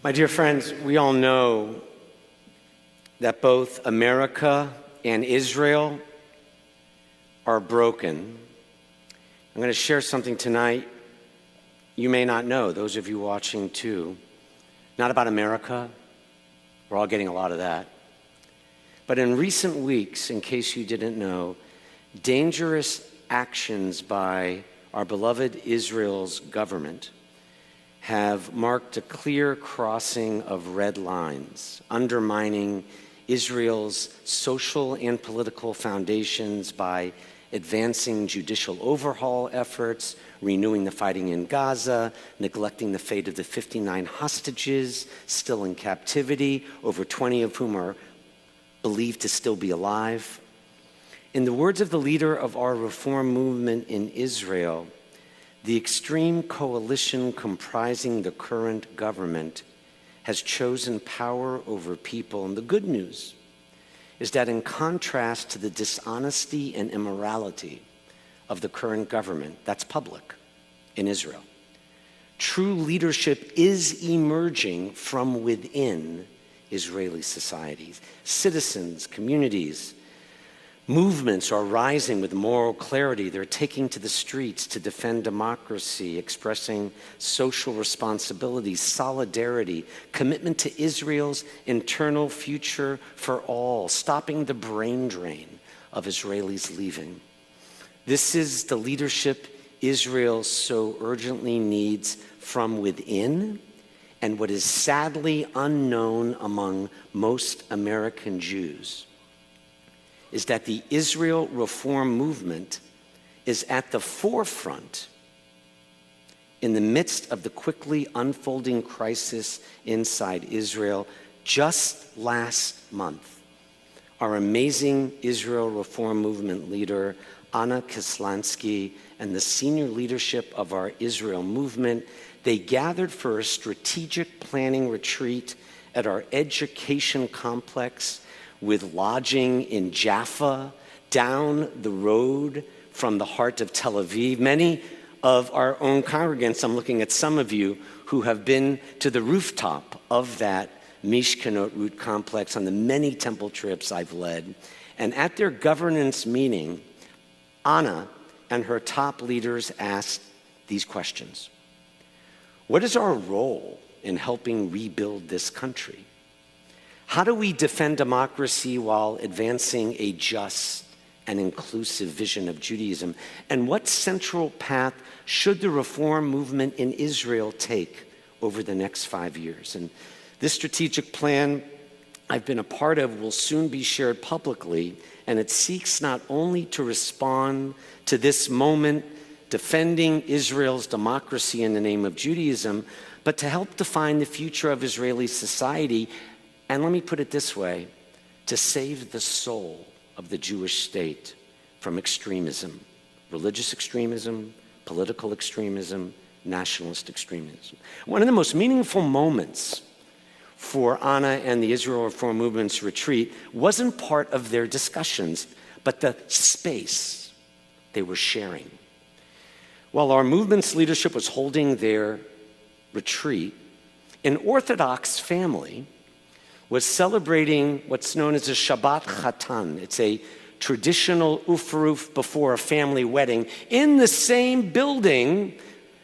My dear friends, we all know that both America and Israel are broken. I'm going to share something tonight you may not know, those of you watching too. Not about America. We're all getting a lot of that. But in recent weeks, in case you didn't know, dangerous actions by our beloved Israel's government have marked a clear crossing of red lines, undermining Israel's social and political foundations by advancing judicial overhaul efforts, renewing the fighting in Gaza, neglecting the fate of the 59 hostages still in captivity, over 20 of whom are believed to still be alive. In the words of the leader of our reform movement in Israel, the extreme coalition comprising the current government has chosen power over people. And the good news is that in contrast to the dishonesty and immorality of the current government, that's public in Israel, true leadership is emerging from within Israeli societies. Citizens, communities, movements are rising with moral clarity. They're taking to the streets to defend democracy, expressing social responsibility, solidarity, commitment to Israel's internal future for all, stopping the brain drain of Israelis leaving. This is the leadership Israel so urgently needs from within, and what is sadly unknown among most American Jews is that the Israel reform movement is at the forefront in the midst of the quickly unfolding crisis inside Israel. Just last month, our amazing Israel reform movement leader, Anna Kislansky, and the senior leadership of our Israel movement, they gathered for a strategic planning retreat at our education complex with lodging in Jaffa, down the road from the heart of Tel Aviv. Many of our own congregants, I'm looking at some of you, who have been to the rooftop of that Mishkanot root complex on the many temple trips I've led. And at their governance meeting, Anna and her top leaders asked these questions. What is our role in helping rebuild this country? How do we defend democracy while advancing a just and inclusive vision of Judaism? And what central path should the reform movement in Israel take over the next 5 years? And this strategic plan I've been a part of will soon be shared publicly, and it seeks not only to respond to this moment, defending Israel's democracy in the name of Judaism, but to help define the future of Israeli society. And let me put it this way, to save the soul of the Jewish state from extremism, religious extremism, political extremism, nationalist extremism. One of the most meaningful moments for Anna and the Israel Reform Movement's retreat wasn't part of their discussions, but the space they were sharing. While our movement's leadership was holding their retreat, an Orthodox family was celebrating what's known as a Shabbat Chatan. It's a traditional ufruf before a family wedding in the same building,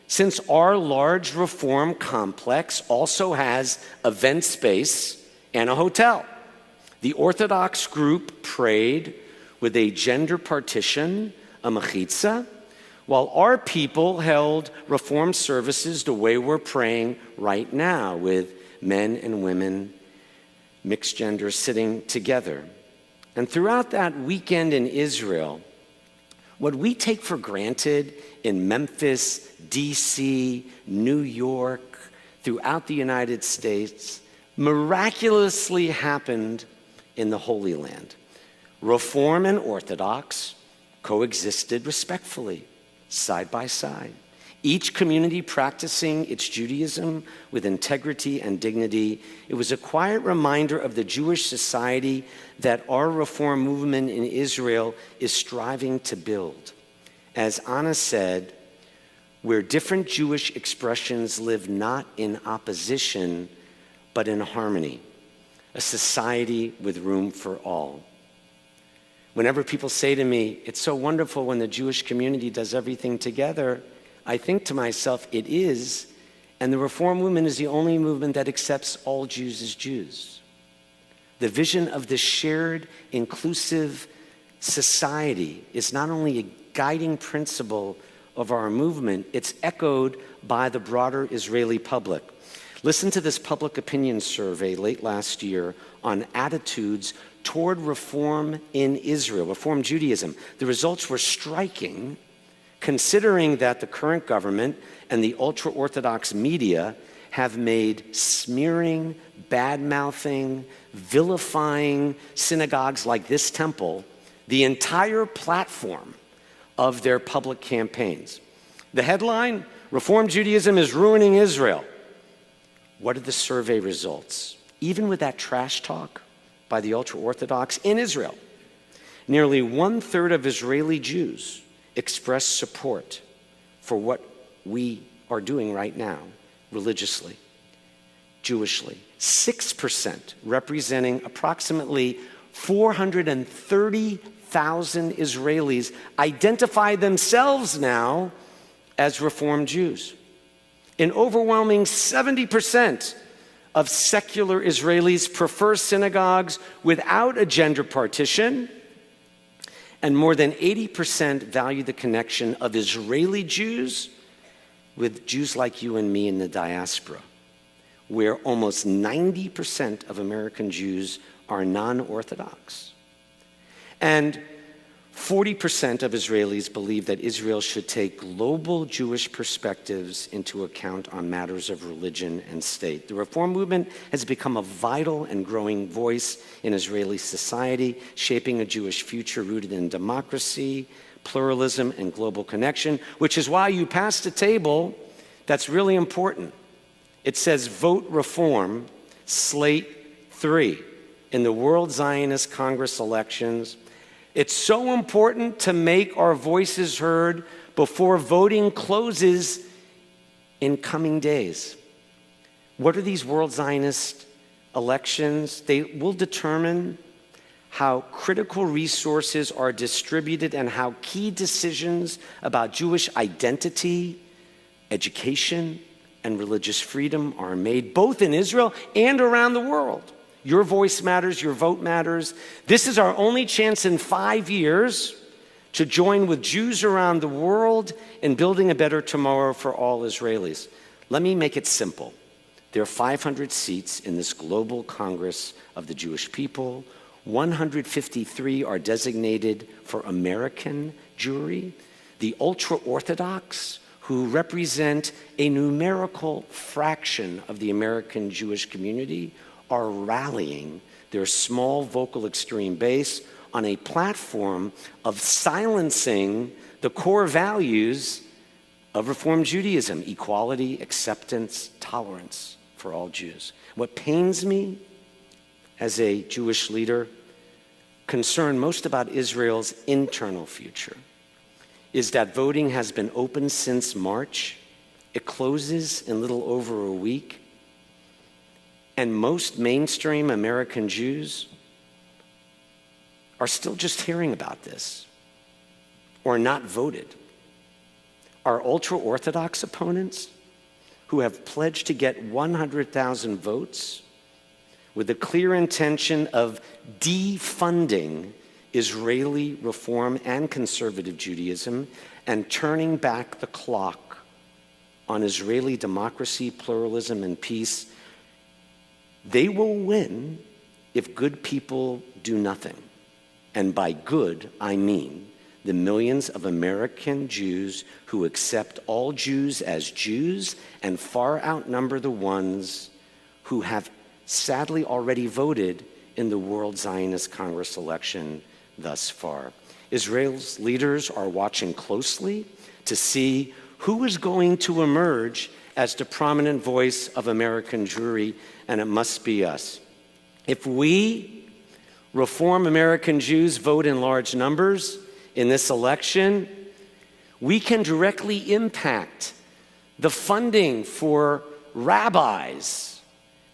since our large reform complex also has event space and a hotel. The Orthodox group prayed with a gender partition, a mechitza, while our people held reform services the way we're praying right now, with men and women, mixed gender, sitting together. And throughout that weekend in Israel, what we take for granted in Memphis, DC, New York, throughout the United States, miraculously happened in the Holy Land. Reform and Orthodox coexisted respectfully, side by side. Each community practicing its Judaism with integrity and dignity. It was a quiet reminder of the Jewish society that our reform movement in Israel is striving to build. As Anna said, where different Jewish expressions live not in opposition, but in harmony, a society with room for all. Whenever people say to me, it's so wonderful when the Jewish community does everything together, I think to myself, it is, and the Reform movement is the only movement that accepts all Jews as Jews. The vision of the shared, inclusive society is not only a guiding principle of our movement, it's echoed by the broader Israeli public. Listen to this public opinion survey late last year on attitudes toward reform in Israel, Reform Judaism. The results were striking, considering that the current government and the ultra-Orthodox media have made smearing, bad-mouthing, vilifying synagogues like this temple the entire platform of their public campaigns. The headline, Reform Judaism is ruining Israel. What are the survey results? Even with that trash talk by the ultra-Orthodox in Israel, nearly 1/3 of Israeli Jews express support for what we are doing right now, religiously, Jewishly. 6%, representing approximately 430,000 Israelis, identify themselves now as Reform Jews. An overwhelming 70% of secular Israelis prefer synagogues without a gender partition, and more than 80% value the connection of Israeli Jews with Jews like you and me in the diaspora, where almost 90% of American Jews are non-Orthodox. And 40% of Israelis believe that Israel should take global Jewish perspectives into account on matters of religion and state. The Reform movement has become a vital and growing voice in Israeli society, shaping a Jewish future rooted in democracy, pluralism, and global connection, which is why you passed a table that's really important. It says, vote reform, slate 3 in the World Zionist Congress elections. It's so important to make our voices heard before voting closes in coming days. What are these World Zionist elections? They will determine how critical resources are distributed and how key decisions about Jewish identity, education, and religious freedom are made, both in Israel and around the world. Your voice matters, your vote matters. This is our only chance in 5 years to join with Jews around the world in building a better tomorrow for all Israelis. Let me make it simple. There are 500 seats in this global Congress of the Jewish people. 153 are designated for American Jewry. The ultra-Orthodox, who represent a numerical fraction of the American Jewish community, are rallying their small vocal extreme base on a platform of silencing the core values of Reform Judaism: equality, acceptance, tolerance for all Jews. What pains me as a Jewish leader, concerned most about Israel's internal future, is that voting has been open since March. It closes in little over a week. And most mainstream American Jews are still just hearing about this or not voted. Our ultra-Orthodox opponents, who have pledged to get 100,000 votes with the clear intention of defunding Israeli Reform and conservative Judaism and turning back the clock on Israeli democracy, pluralism, and peace, they will win if good people do nothing. And by good, I mean the millions of American Jews who accept all Jews as Jews and far outnumber the ones who have sadly already voted in the World Zionist Congress election thus far. Israel's leaders are watching closely to see who is going to emerge as the prominent voice of American Jewry, and it must be us. If we, Reform American Jews, vote in large numbers in this election, we can directly impact the funding for rabbis,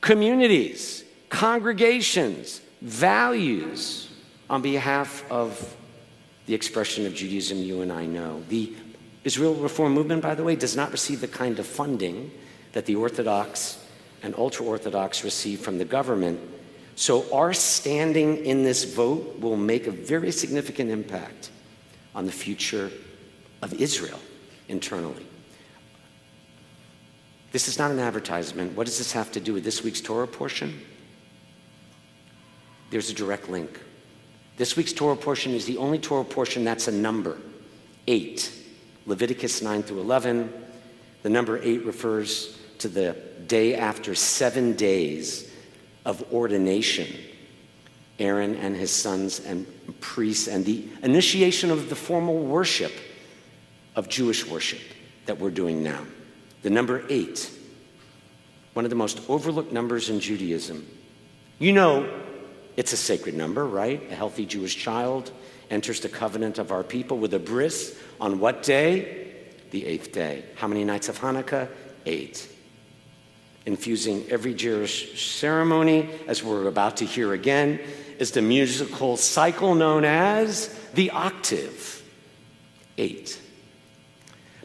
communities, congregations, values on behalf of the expression of Judaism you and I know. The Israel Reform Movement, by the way, does not receive the kind of funding that the Orthodox and ultra-Orthodox receive from the government. So our standing in this vote will make a very significant impact on the future of Israel internally. This is not an advertisement. What does this have to do with this week's Torah portion? There's a direct link. This week's Torah portion is the only Torah portion that's a number, 8. Leviticus 9 through 11. The number 8 refers to the day after 7 days of ordination, Aaron and his sons and priests, and the initiation of the formal worship of Jewish worship that we're doing now. The number 8, one of the most overlooked numbers in Judaism. You know it's a sacred number, right? A healthy Jewish child enters the covenant of our people with a bris on what day? The 8th day. How many nights of Hanukkah? 8. Infusing every Jewish ceremony, as we're about to hear again, is the musical cycle known as the octave. 8.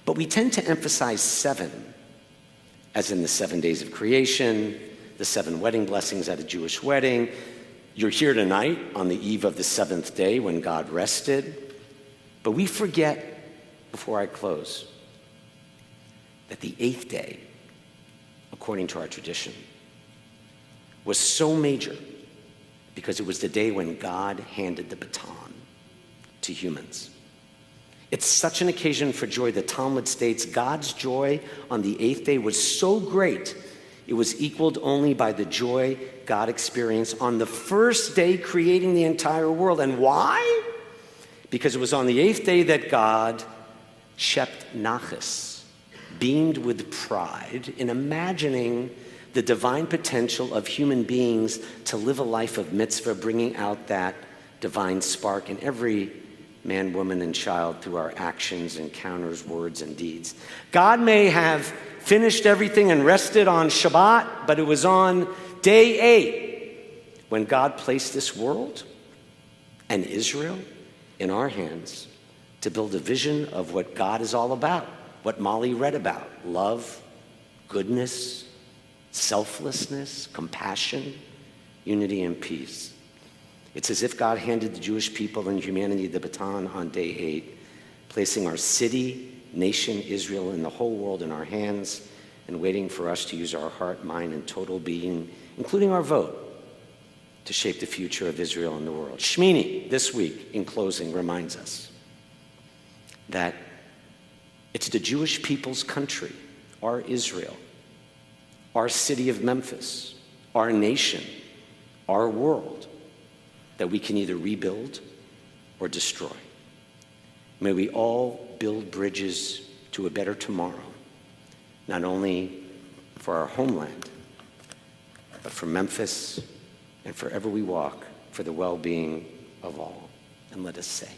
But we tend to emphasize 7, as in the 7 days of creation, the 7 wedding blessings at a Jewish wedding. You're here tonight on the eve of the 7th day when God rested. But we forget, before I close, that the 8th day, according to our tradition, was so major because it was the day when God handed the baton to humans. It's such an occasion for joy. The Talmud states God's joy on the 8th day was so great, it was equaled only by the joy God experienced on the first day creating the entire world. And why? Because it was on the 8th day that God shept nachas, beamed with pride in imagining the divine potential of human beings to live a life of mitzvah, bringing out that divine spark in every man, woman, and child through our actions, encounters, words, and deeds. God may have finished everything and rested on Shabbat, but it was on day 8 when God placed this world and Israel in our hands to build a vision of what God is all about, what Molly read about: love, goodness, selflessness, compassion, unity, and peace. It's as if God handed the Jewish people and humanity the baton on day 8, placing our city, nation, Israel, and the whole world in our hands, and waiting for us to use our heart, mind, and total being, including our vote, to shape the future of Israel and the world. Shmini, this week, in closing, reminds us that it's the Jewish people's country, our Israel, our city of Memphis, our nation, our world, that we can either rebuild or destroy. May we all build bridges to a better tomorrow, not only for our homeland, but for Memphis and forever we walk for the well-being of all. And let us say,